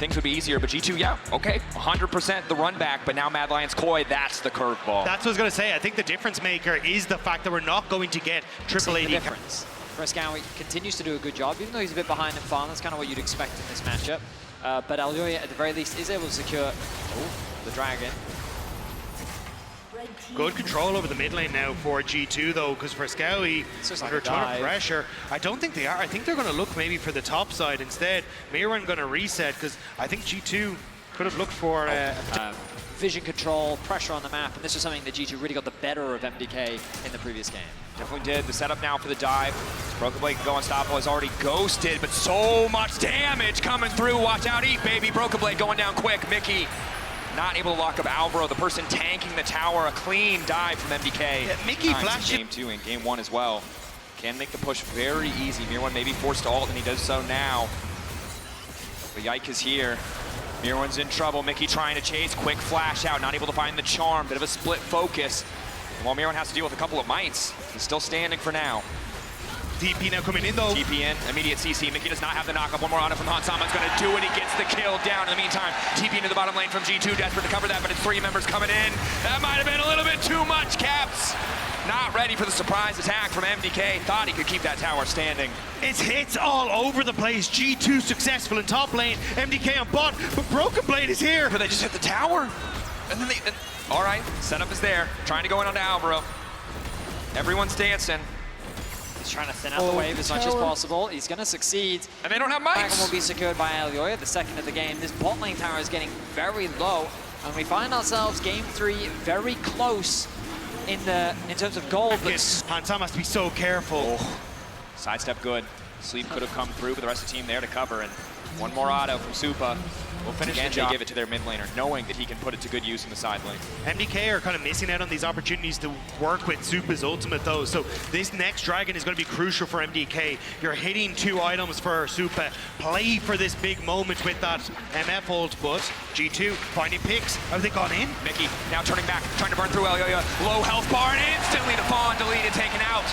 Things would be easier, but G2, yeah, okay, 100% the run back, but now Mad Lions Koi, that's the curveball. That's what I was going to say. I think the difference maker is the fact that we're not going to get triple AD. Difference. Frescowi continues to do a good job, even though he's a bit behind in farm. That's kind of what you'd expect in this matchup. But Aljoya, at the very least, is able to secure the Dragon. Good control over the mid lane now for G2 though, because Frescowi under a ton of pressure. I don't think they are. I think they're going to look maybe for the top side instead. Mirwan going to reset because I think G2 could have looked for vision control, pressure on the map, and this is something that G2 really got the better of MDK in the previous game. Definitely did. The setup now for the dive. BrokenBlade can go unstoppable, is already ghosted, but so much damage coming through. Watch out, eat, baby. BrokenBlade going down quick. Mickey not able to lock up Alvaro, the person tanking the tower. A clean dive from MDK. Yeah, Mickey flashed Game 2 and Game 1 as well. Can make the push very easy. Mirwan may be forced to ult, and he does so now. But Yike is here. Mirwan's in trouble. Mickey trying to chase. Quick flash out. Not able to find the charm. Bit of a split focus. And while Mirwan has to deal with a couple of mites, he's still standing for now. TP now coming in though. TP in, immediate CC. Mickey does not have the knockup. One more auto from Hansama's going to do it. He gets the kill down. In the meantime, TP into the bottom lane from G2. Desperate to cover that, but it's 3 members coming in. That might have been a little bit too much, Caps. Not ready for the surprise attack from MDK. Thought he could keep that tower standing. It's hits all over the place. G2 successful in top lane. MDK on bot, but BrokenBlade is here. But they just hit the tower. And then all right, setup is there. Trying to go in onto Alvaro. Everyone's dancing. He's trying to thin out the wave as much as possible. He's going to succeed. And they don't have mics. Dragon will be secured by Aljoya, the second of the game. This bot lane tower is getting very low, and we find ourselves game 3 very close in terms of gold. But Hansama has to be so careful. Oh. Sidestep good. Sleep could have come through, but the rest of the team there to cover. And one more auto from Supa. We'll finish the job. They give it to their mid laner, knowing that he can put it to good use in the side lane. MDK are kind of missing out on these opportunities to work with Supa's ultimate though. So this next Dragon is going to be crucial for MDK. You're hitting 2 items for Supa. Play for this big moment with that MF ult, but G2 finding picks. Have they gone in? Mickey now turning back, trying to burn through Aljoya. Low health bar, and instantly the Fawn deleted, taken out.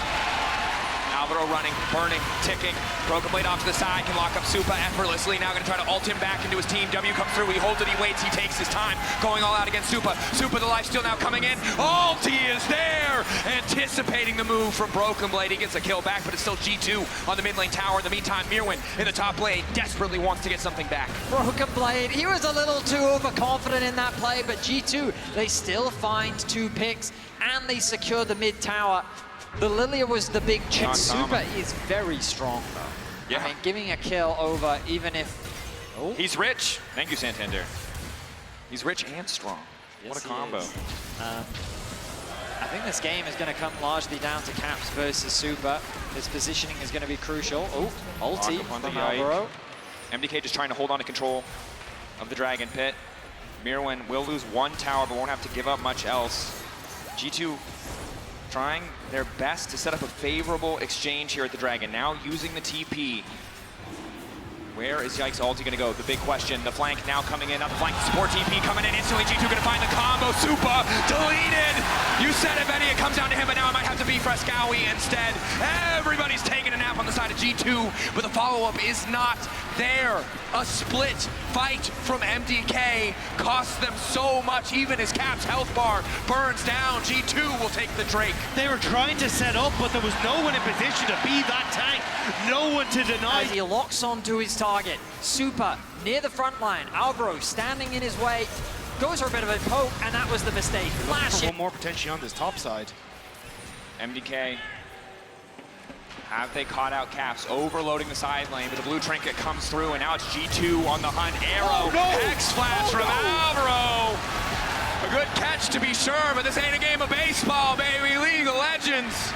Alvaro running, burning, ticking. BrokenBlade off to the side, can lock up Supa effortlessly. Now going to try to ult him back into his team. W comes through, he holds it, he waits, he takes his time. Going all out against Supa. Supa, the lifesteal now coming in. Ulti is there! Anticipating the move from BrokenBlade. He gets a kill back, but it's still G2 on the mid lane tower. In the meantime, Mirwan in the top lane desperately wants to get something back. BrokenBlade, he was a little too overconfident in that play, but G2, they still find 2 picks, and they secure the mid tower. The Lilia was the big check. Supa is very strong though. Yeah. I mean, giving a kill over even if... Oh. He's rich. Thank you, Santander. He's rich and strong. Yes, what a combo. I think this game is going to come largely down to Caps versus Supa. His positioning is going to be crucial. Oh, ulti from Alvaro. MDK just trying to hold on to control of the Dragon Pit. Mirwan will lose 1 tower, but won't have to give up much else. G2 trying their best to set up a favorable exchange here at the Dragon. Now using the TP. Where is Yike's ulti going to go? The big question. The flank now coming in. Not the flank. Support TP coming in instantly. G2 going to find the combo. Supa deleted. You said if any, it comes down to him, but now it might have to be Frescowi instead. Everybody's taking a nap on the side of G2, but the follow-up is not there. A split fight from MDK costs them so much, even as Cap's health bar burns down. G2 will take the Drake. They were trying to set up, but there was no one in position to be that tank. No one to deny. As he locks onto his target, Supa near the front line. Alvaro standing in his way, goes for a bit of a poke, and that was the mistake. Flash it. One more potentially on this top side. MDK, have they caught out Caps, overloading the side lane, but the blue trinket comes through, and now it's G2 on the hunt. Arrow, Hex Flash from Alvaro. A good catch to be sure, but this ain't a game of baseball, baby. League of Legends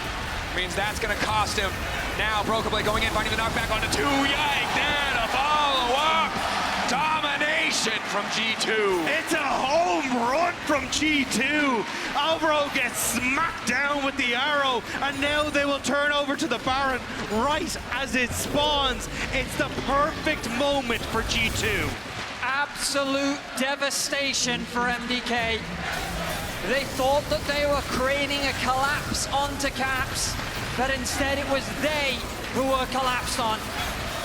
means that's gonna cost him. Now BrokenBlade going in, finding the knockback onto 2. Yike, then a follow-up. Domination from G2. It's a home run from G2. Alvaro gets smacked down with the arrow, and now they will turn over to the Baron right as it spawns. It's the perfect moment for G2. Absolute devastation for MDK. They thought that they were creating a collapse onto Caps, but instead it was they who were collapsed on.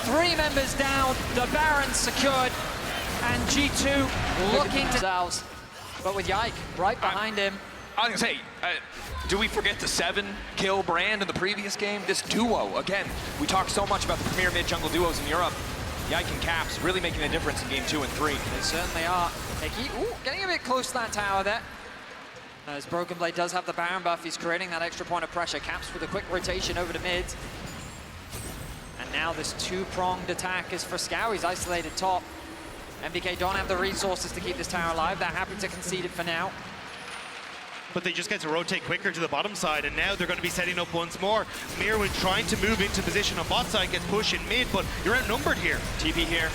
3 members down, the Baron secured, G2 looking to themselves, but with Yike right behind him. I was gonna say, do we forget the 7-kill brand in the previous game? This duo, again, we talk so much about the premier mid-jungle duos in Europe. Yike and Caps really making a difference in game 2 and 3. They certainly are. Mickey, getting a bit close to that tower there. As Broken Blade does have the Baron buff, he's creating that extra point of pressure. Caps with a quick rotation over to mid. And now this two-pronged attack is for Scow. He's isolated top. MDK don't have the resources to keep this tower alive. They're happy to concede it for now. But they just get to rotate quicker to the bottom side, and now they're going to be setting up once more. Mirwin trying to move into position on bot side, gets pushed in mid, but you're outnumbered here. TP here.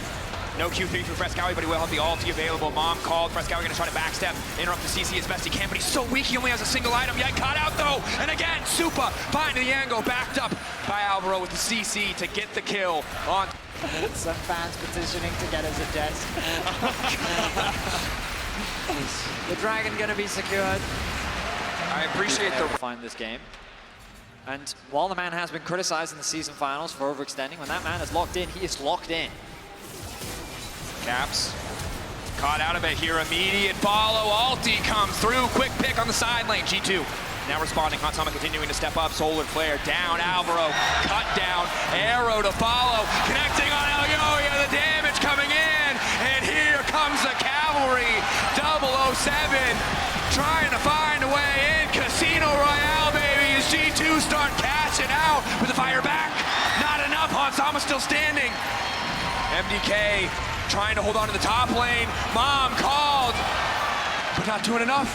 No Q3 for Frescowi, but he will have the ulti available. Mom called. Frescowi gonna try to backstep, interrupt the CC as best he can, but he's so weak, he only has a single item. Yike caught out though, and again, Supa finding the angle, backed up by Alvaro with the CC to get the kill on. Some fans petitioning to get us a desk. The Dragon gonna be secured. I appreciate the find this game. And while the man has been criticized in the season finals for overextending, when that man is locked in, he is locked in. Caps caught out of it here. Immediate follow. Ulti comes through. Quick pick on the side lane. G2 now responding. Hansama continuing to step up. Solar flare down. Alvaro cut down. Arrow to follow. Connecting on Elyoya. The damage coming in. And here comes the cavalry. 007 trying to find a way in. Casino Royale, baby. As G2 start cashing out with the fire back. Not enough. Hansama still standing. MDK trying to hold on to the top lane. Mom called, but not doing enough.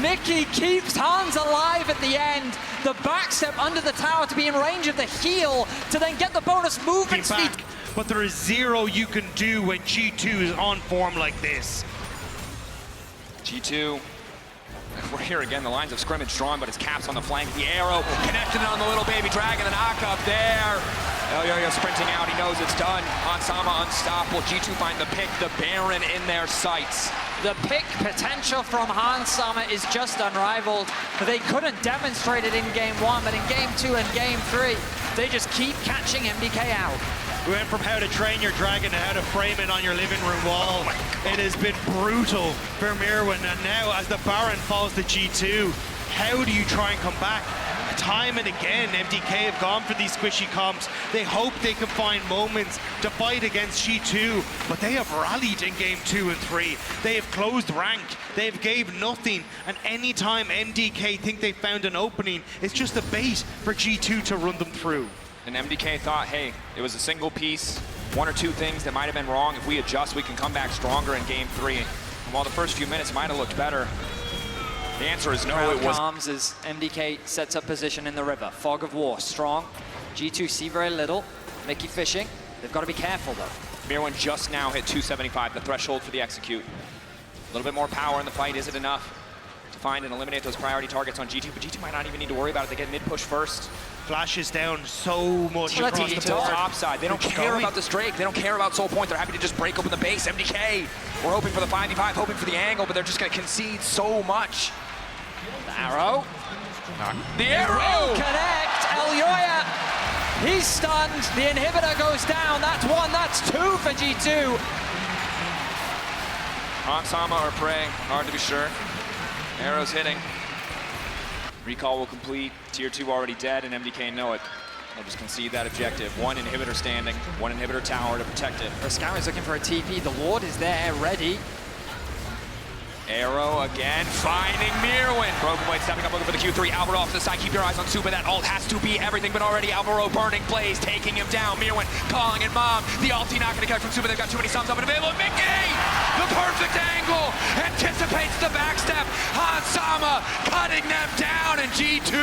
Mickey keeps Hans alive at the end. The backstep under the tower to be in range of the heal to then get the bonus movement speed. But there is zero you can do when G2 is on form like this. G2, we're here again, the lines of scrimmage drawn, but it's Caps on the flank. The arrow connected on the little baby dragon, the knock up there. Elyoya sprinting out, he knows it's done. Hansama unstoppable. G2 find the pick, the Baron in their sights. The pick potential from Hansama is just unrivaled. They couldn't demonstrate it in game 1, but in game 2 and game 3, they just keep catching MDK out. We went from how to train your dragon to how to frame it on your living room wall. It has been brutal for Mirwin, and now as the Baron falls to G2, how do you try and come back? Time and again, MDK have gone for these squishy comps. They hope they can find moments to fight against G2, but they have rallied in game 2 and 3. They have closed rank, they've gave nothing, and anytime MDK think they found an opening, it's just a bait for G2 to run them through. And MDK thought, hey, it was a single piece, 1 or 2 things that might have been wrong. If we adjust, we can come back stronger in game 3. And while the first few minutes might have looked better, the answer is no, it was. Calms as MDK sets up position in the river. Fog of War, strong. G2 see very little. Mickey fishing. They've got to be careful though. Mirwin just now hit 275, the threshold for the execute. A little bit more power in the fight. Is it enough to find and eliminate those priority targets on G2? But G2 might not even need to worry about it. They get mid push first. Flashes down so much Let's across get the to the board. top side. They don't care about this Drake. They don't care about Soul Point. They're happy to just break open the base. MDK, we're hoping for the 5v5, hoping for the angle, but they're just going to concede so much. The arrow. The arrow! Connect. Elyoya. He's stunned. The inhibitor goes down. That's 1. That's 2 for G2. Hansama or Prey, hard to be sure. Arrows hitting. Recall will complete. Tier 2 already dead, and MDK know it. They'll just concede that objective. 1 inhibitor standing, 1 inhibitor tower to protect it. Scout is looking for a TP. The Lord is there, ready. Arrow again, finding Mirwin. Broken Blade stepping up, looking for the Q3. Alvaro off to the side, keep your eyes on Supa. That ult has to be everything, but already Alvaro burning Blaze, taking him down. Mirwin calling in Mom. The ulti not going to get from Supa. They've got too many sums up and available. Mickey, the perfect angle, anticipates the backstep. Hansama cutting them down, and G2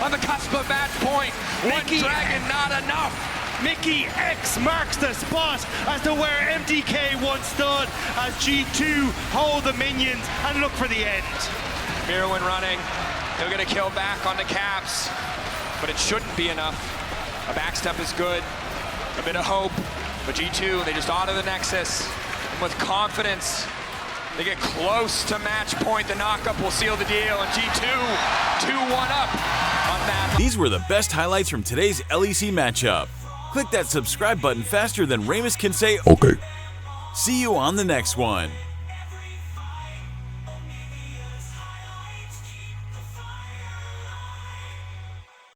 on the cusp of match point. Mickey, One dragon, not enough. Mickey X marks the spot as to where MDK once stood as G2 hold the minions and look for the end. Mirwin running. He'll get a kill back on the Caps, but it shouldn't be enough. A backstep is good, a bit of hope, but G2, they just auto the Nexus. And with confidence, they get close to match point. The knockup will seal the deal, and G2, 2-1 up on that. These were the best highlights from today's LEC matchup. Click that subscribe button faster than Ramus can say, okay. See you on the next one.